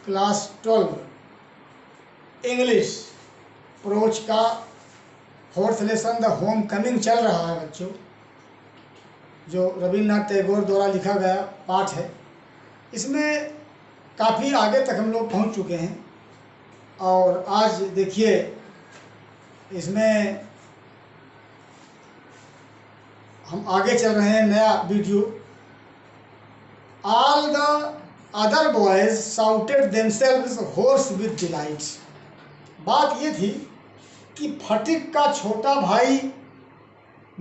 Class 12 English प्रोच का fourth lesson the home coming चल रहा है बच्चों, जो रविन्द्रनाथ टैगोर द्वारा लिखा गया पाठ है। इसमें काफ़ी आगे तक हम लोग पहुंच चुके हैं और आज देखिए इसमें हम आगे चल रहे हैं। नया video. All the other boys shouted themselves hoarse with delight. बात ये थी कि फटिक का छोटा भाई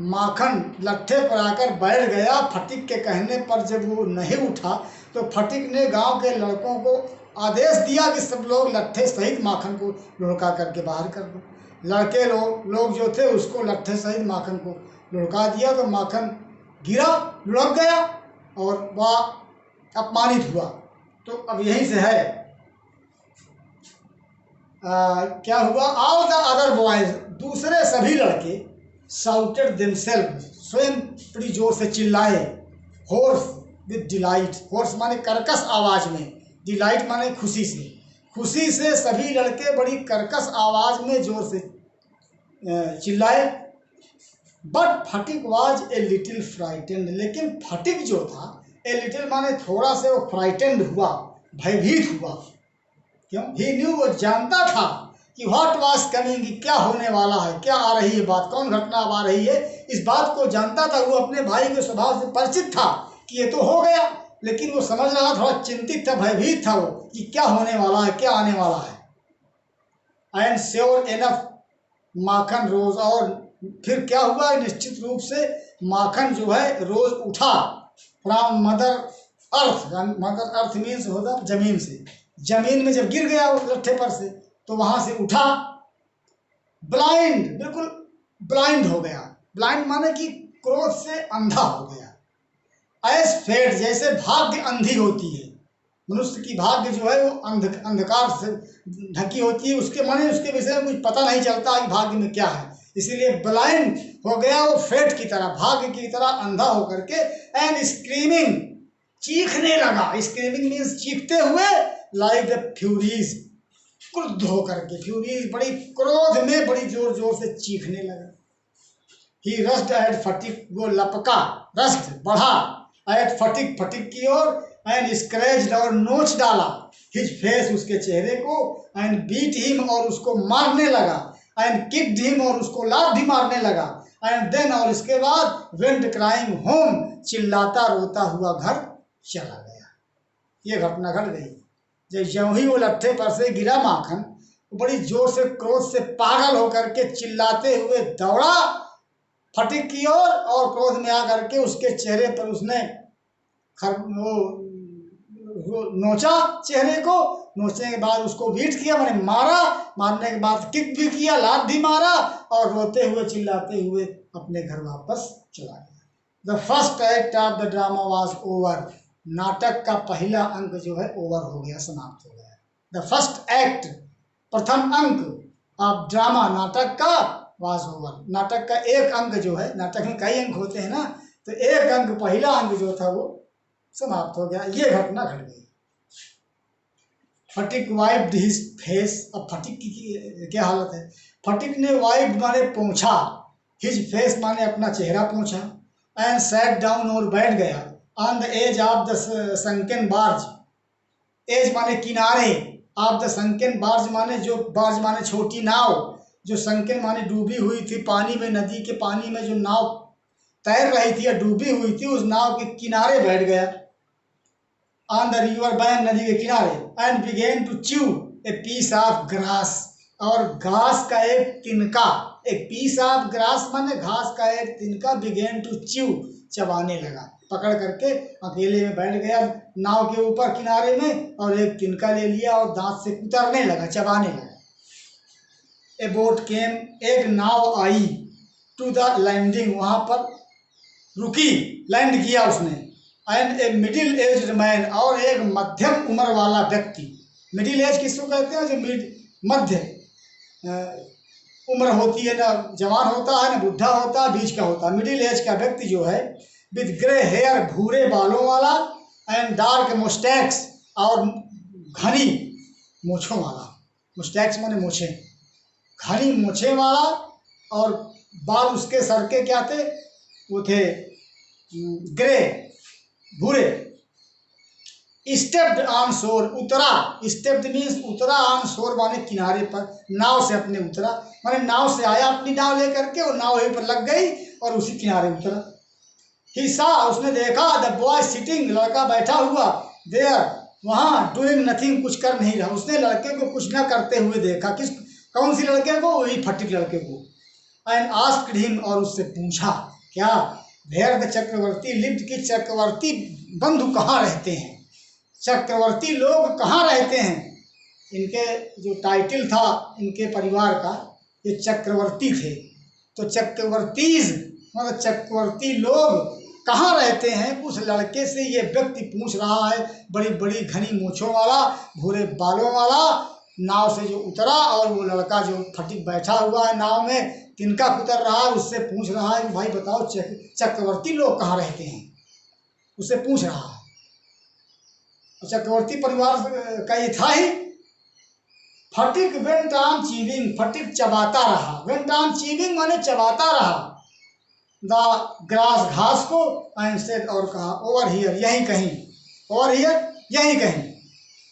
माखन लट्ठे पर आकर बैठ गया। फटिक के कहने पर जब वो नहीं उठा तो फटिक ने गांव के लड़कों को आदेश दिया कि सब लोग लट्ठे सहित माखन को लुढ़का करके बाहर कर दो। लड़के लोग जो थे उसको लट्ठे सहित माखन को लुढ़का दिया तो माखन गिरा, लुढ़क गया और वह अपमानित हुआ। तो अब यहीं से है क्या हुआ। ऑल द अदर बॉयज, दूसरे सभी लड़के, शाउटेड देमसेल्व्स, स्वयं बड़ी जोर से चिल्लाए। होर्स विद डिलाइट, होर्स माने कर्कश आवाज में, डिलाइट माने खुशी से। खुशी से सभी लड़के बड़ी कर्कश आवाज में जोर से चिल्लाए। But Phatik was a little frightened, लेकिन फटिक जो था, ए लिटिल माने थोड़ा से, वो फ्राइटेंड हुआ, भयभीत हुआ। क्यों? ही न्यू, वो जानता था कि व्हाट वाज कमिंग, क्या होने वाला है, क्या आ रही है बात, कौन घटना अब आ रही है, इस बात को जानता था। वो अपने भाई के स्वभाव से परिचित था कि ये तो हो गया, लेकिन वो समझ रहा, थोड़ा चिंतित था, भयभीत था वो कि क्या होने वाला है, क्या आने वाला है। एंड श्योर इनफ माखन रोज, और फिर क्या हुआ, निश्चित रूप से माखन जो है रोज उठा from mother earth. Mother earth means होता जमीन से, जमीन में जब गिर गया वो लट्ठे पर से तो वहां से उठा। ब्लाइंड, बिल्कुल ब्लाइंड हो गया। ब्लाइंड माने कि क्रोध से अंधा हो गया। एज फेट, जैसे भाग्य अंधी होती है, मनुष्य की भाग्य जो है वो अंधकार से ढकी होती है, उसके माने उसके विषय में कुछ पता नहीं चलता कि भाग्य में क्या है, इसीलिए ब्लाइंड हो गया वो फेट की तरह, भाग्य की तरह अंधा होकर के। एंड स्क्रीमिंग, चीखने लगा। स्क्रीमिंग मीन्स चीखते हुए, लाइक द फ्यूरीज, क्रुद्ध होकर के, फ्यूरीज बड़ी क्रोध में बड़ी जोर जोर से चीखने लगा। ही रस्ड एट फटिक, वो लपका, रस्ड बढ़ा, एट फटिक, फटिक की ओर, एंड स्क्रैच्ड और नोच डाला, हिज फेस, उसके चेहरे को, एंड बीट हिम, और उसको मारने लगा, एंड किक्ड हिम, और उसको लात भी मारने लगा, एंड देन, और इसके बाद वेंट क्राइंग होम, चिल्लाता रोता हुआ घर चला गया। ये घटना घट गई। जब ज्यों ही वो लट्ठे पर से गिरा माखन, बड़ी जोर से क्रोध से पागल होकर के चिल्लाते हुए दौड़ा फटिक की ओर, और क्रोध में आकर के उसके चेहरे पर उसने वो नोचा चेहरे को। नोचने के बाद उसको बीट किया, मैंने मारा, मारने के बाद किक भी किया, लात भी मारा, और रोते हुए चिल्लाते हुए अपने घर वापस चला गया। The first act of the drama was over, नाटक का पहला अंक जो है ओवर हो गया, समाप्त हो गया। द फर्स्ट एक्ट, प्रथम अंक ऑफ ड्रामा, नाटक का, वाज ओवर, नाटक का एक अंक जो है, नाटक में कई अंक होते हैं ना, तो एक अंक, पहला अंक जो था वो समाप्त हो गया। ये घटना घट गई। फटिक वाइप्ड हिज फेस, अब फटिक की क्या हालत है। फटिक ने वाइप्ड माने पोंछा, हिज फेस माने अपना चेहरा पोंछा, एंड सैट डाउन, और बैठ गया, on the edge of the sunken barge, edge माने किनारे, ऑफ द संकन बार्ज माने जो, बार्ज माने छोटी नाव, जो संकन माने डूबी हुई थी पानी में, नदी के पानी में जो नाव तैर रही थी या डूबी हुई थी, उस नाव के किनारे बैठ गया, ऑन द रिवर बैंक, नदी के किनारे, and began to chew a piece of grass, और घास का एक तिनका, एक पीस ऑफ ग्रास माने घास का एक तिनका, बिगेन टू च्यू, चबाने लगा, पकड़ करके अकेले में बैठ गया नाव के ऊपर किनारे में, और एक तिनका ले लिया और दांत से कुतरने लगा, चबाने लगा। ए बोट केम, एक नाव आई, टू द लैंडिंग, वहां पर रुकी, लैंड किया उसने। And a middle aged man, और एक मध्यम उम्र वाला व्यक्ति। मिडिल एज किसको कहते हैं, जो मध्य उम्र होती है, ना जवान होता है ना बुढ़ा होता है, बीच का होता है। मिडिल एज का व्यक्ति जो है, विद ग्रे हेयर, भूरे बालों वाला, एंड डार्क मुस्टैक्स, और घनी मूँछों वाला, मुस्टैक्स माने मूछे, घनी मूछे वाला, और बाल उसके सर के क्या थे, वो थे ग्रे, भूरे। स्टेप्ड ऑन शोर, उतरा, स्टेप्ड मीन्स उतरा, ऑन शोर माने किनारे पर, नाव से अपने उतरा, माने नाव से आया अपनी नाव लेकर के, और नाव वहीं पर लग गई और उसी किनारे उतरा। ही सा, उसने देखा, द बॉय सिटिंग, लड़का बैठा हुआ, देयर, वहाँ, डूइंग नथिंग, कुछ कर नहीं रहा। उसने लड़के को कुछ न करते हुए देखा। किस, कौन सी लड़के को? वही फटिक लड़के को। एंड आस्क्ड हिम, और उससे पूछा, क्या? वेयर द चक्रवर्ती लिव्ड, कि चक्रवर्ती बंधु कहाँ रहते हैं, चक्रवर्ती लोग कहाँ रहते हैं। इनके जो टाइटल था इनके परिवार का, ये चक्रवर्ती थे, तो चक्रवर्तीज मतलब चक्रवर्ती लोग कहाँ रहते हैं, उस लड़के से ये व्यक्ति पूछ रहा है। बड़ी बड़ी घनी मूंछों वाला, भूरे बालों वाला, नाव से जो उतरा, और वो लड़का जो फटिक बैठा हुआ है नाव में, तिनका उतर रहा है, उससे पूछ रहा है कि भाई बताओ चक्रवर्ती लोग कहाँ रहते हैं, उससे पूछ रहा है। चक्रवर्ती परिवार का ये था ही। फटिक वेंट ऑन चीविंग, फटिक चबाता रहा, वेंट ऑन चीविंग माने चबाता रहा, द ग्रास, घास को, एंड सेड, और कहा, ओवर हियर, यहीं कहीं, ओवर हियर, यहीं कहीं।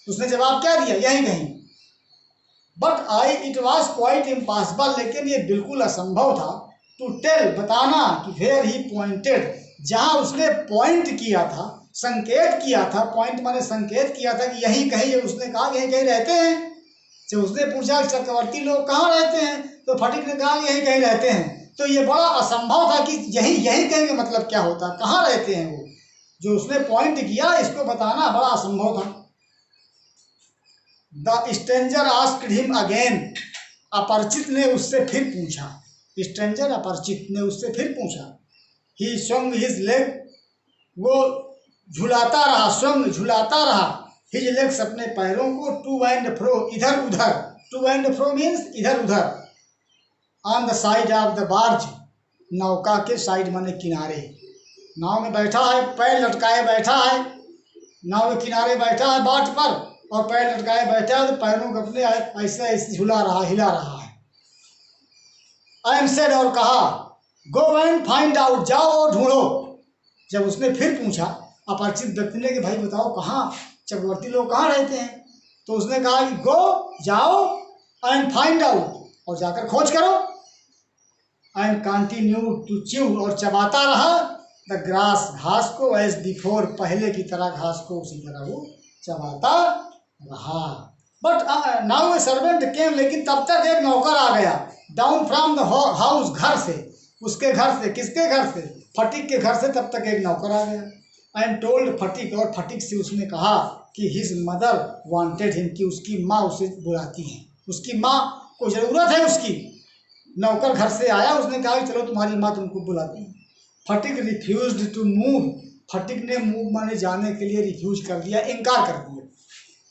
उसने जवाब क्या दिया? यहीं कहीं। But I, it was quite impossible, लेकिन ये बिल्कुल असंभव था, टू टेल, बताना, कि वेयर ही पॉइंटेड, जहाँ उसने पॉइंट किया था, संकेत किया था, पॉइंट माने संकेत किया था कि यहीं कहीं, उसने कहा यहीं कहीं रहते हैं। जब उसने पूछा चक्रवर्ती लोग कहाँ रहते हैं, तो फटिक ने कहा यहीं कहीं रहते हैं। तो ये बड़ा असंभव था कि यहीं यहीं कहीं का मतलब क्या होता, कहाँ रहते हैं वो। जो उसने पॉइंट किया, इसको बताना बड़ा असंभव था। The stranger asked him again, अपरिचित ने उससे फिर पूछा, स्ट्रेंजर अपरिचित ने उससे फिर पूछा। ही स्वंग हिज लेग, वो झुलाता रहा, स्वंग झुलाता रहा, हिज लेग्स अपने पैरों को, टू एंड फ्रो, इधर उधर, टू एंड फ्रो मीन्स इधर उधर, on the side of the barge, नौका के साइड माने किनारे, नाव में बैठा है, पैर लटकाए बैठा है, नाव के किनारे बैठा है बाट पर, और पैर लटकाए बैठा है, तो पैरों को अपने ऐसे ऐसे झुला रहा, हिला रहा है। आई एम सेड, और कहा, गो एंड फाइंड आउट, जाओ और ढूंढो। जब उसने फिर पूछा अपरिचित व्यक्ति ने कि भाई बताओ कहाँ चक्रवर्ती लोग कहाँ रहते हैं, तो उसने कहा कि गो, जाओ, एंड फाइंड आउट, और जाकर खोज करो, एंड कंटिन्यू टू च्यू, और चबाता रहा, द ग्रास, घास को, एज बिफोर, पहले की तरह घास को उसी तरह वो चबाता रहा। बट नाउ ए सर्वेंट केम, लेकिन तब तक एक नौकर आ गया, डाउन फ्रॉम द हाउस, घर से, उसके घर से, किसके घर से? फटिक के घर से। तब तक एक नौकर आ गया, एंड टोल्ड फटिक, और फटिक से उसने कहा कि हिज मदर वांटेड हिम, कि उसकी माँ उसे बुलाती है, उसकी माँ को ज़रूरत है उसकी। नौकर घर से आया, उसने कहा कि चलो तुम्हारी माँ तुमको बुलाती है। फटिक रिफ्यूज्ड टू मूव, फटिक ने मूव माने जाने के लिए रिफ्यूज कर दिया, इनकार कर दिया।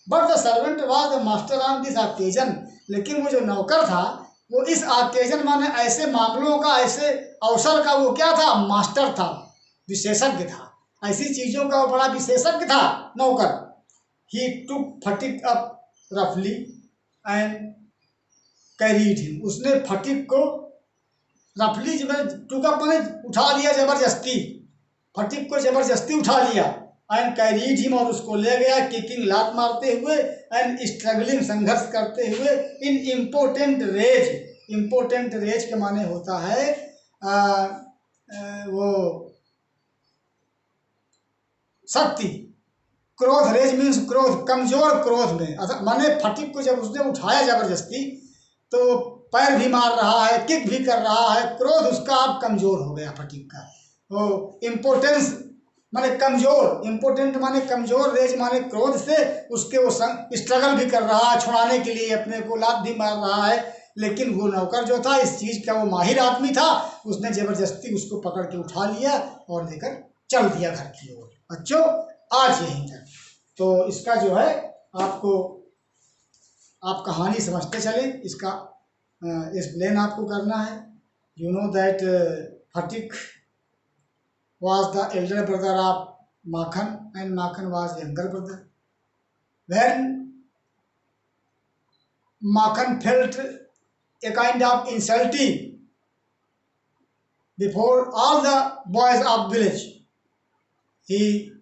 But the servant was the master on this occasion, लेकिन वो जो नौकर था वो इस ऑकेजन माने ऐसे मामलों का, ऐसे अवसर का वो क्या था? मास्टर था, विशेषज्ञ था, ऐसी चीज़ों का वो बड़ा विशेषज्ञ था नौकर। ही टुक फटिक अप रफली एंड कैरीड हिम, उसने फटिक को रफली टुक अप माने उठा लिया जबरदस्ती, फटिक को जबरदस्ती उठा लिया, एंड कैरीड हिम, और उसको ले गया, किकिंग, लात मारते हुए, एंड स्ट्रगलिंग, संघर्ष करते हुए, इन इम्पोर्टेंट रेज, इम्पोर्टेंट रेज के माने होता है वो शक्ति, क्रोध, रेज मीन्स क्रोध, कमजोर क्रोध में, माने फटिक को जब उसने उठाया जबरदस्ती तो पैर भी मार रहा है, किक भी कर रहा है, क्रोध उसका अब कमजोर हो गया फटिक का। वो इम्पोर्टेंस माने कमजोर, इम्पोर्टेंट माने कमजोर, रेज माने क्रोध से उसके वो स्ट्रगल भी कर रहा है छुड़ाने के लिए, अपने को लात भी मार रहा है। लेकिन वो नौकर जो था इस चीज़ का वो माहिर आदमी था, उसने जबरदस्ती उसको पकड़ के उठा लिया और लेकर चल दिया घर की ओर। बच्चों आज यहीं तक, तो इसका जो है आपको, आप कहानी समझते चले, इसका एक्सप्लेन आपको करना है। You know that Phatik was the elder brother of Makhan and Makhan was younger brother. When Makhan felt a kind of insulting before all the boys of village. He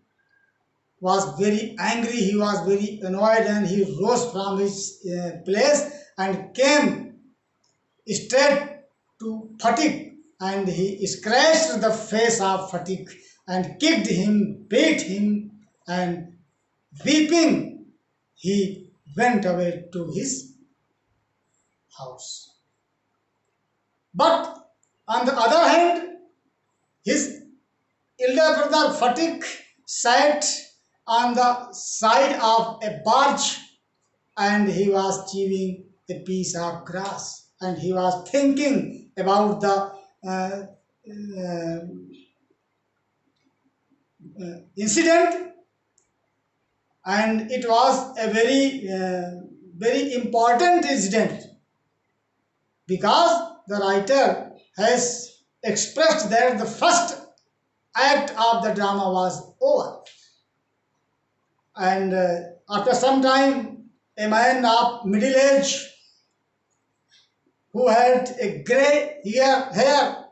was very angry, he was very annoyed, and he rose from his place and came straight to Phatik, and he scratched the face of Phatik and kicked him, beat him, and weeping, he went away to his house. But on the other hand, his elder brother Phatik sat on the side of a barge and he was chewing a piece of grass and he was thinking about the incident, and it was a very important incident because the writer has expressed that the first act of the drama was over, and after some time a man of middle age who had a grey hair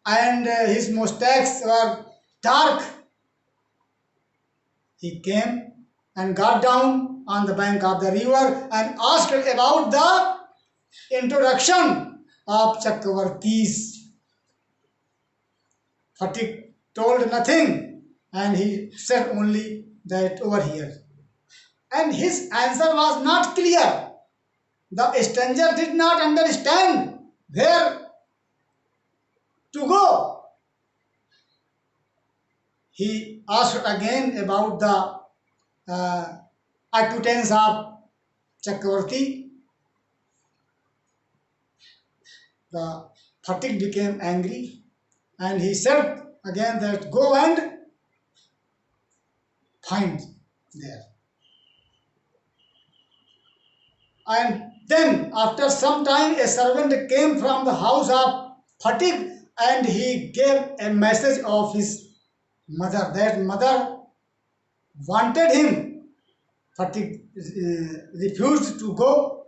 and his mustaches were dark, he came and got down on the bank of the river and asked about the introduction of Chakravartis. Phatik told nothing and he said only that over here. And his answer was not clear. The stranger did not understand where to go. He asked again about the acquaintance of Chakravarti. The Phatik became angry and he said again that go and find there. And then after some time a servant came from the house of Phatik and he gave a message of his mother. That mother wanted him. Phatik refused to go,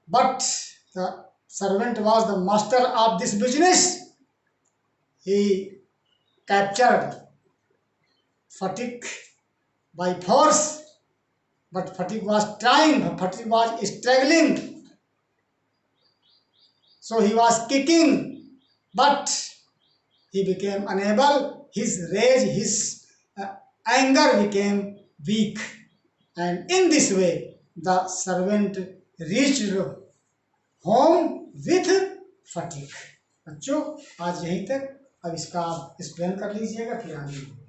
but the servant was the master of this business. He captured Phatik by force, but Phatik was trying, Phatik was struggling. So he was kicking, but he became unable. His rage, his anger became weak. And in this way, the servant reached home with Phatik. बच्चों आज यहीं तक, अब इसका आप explain कर लीजिएगा फिर आगे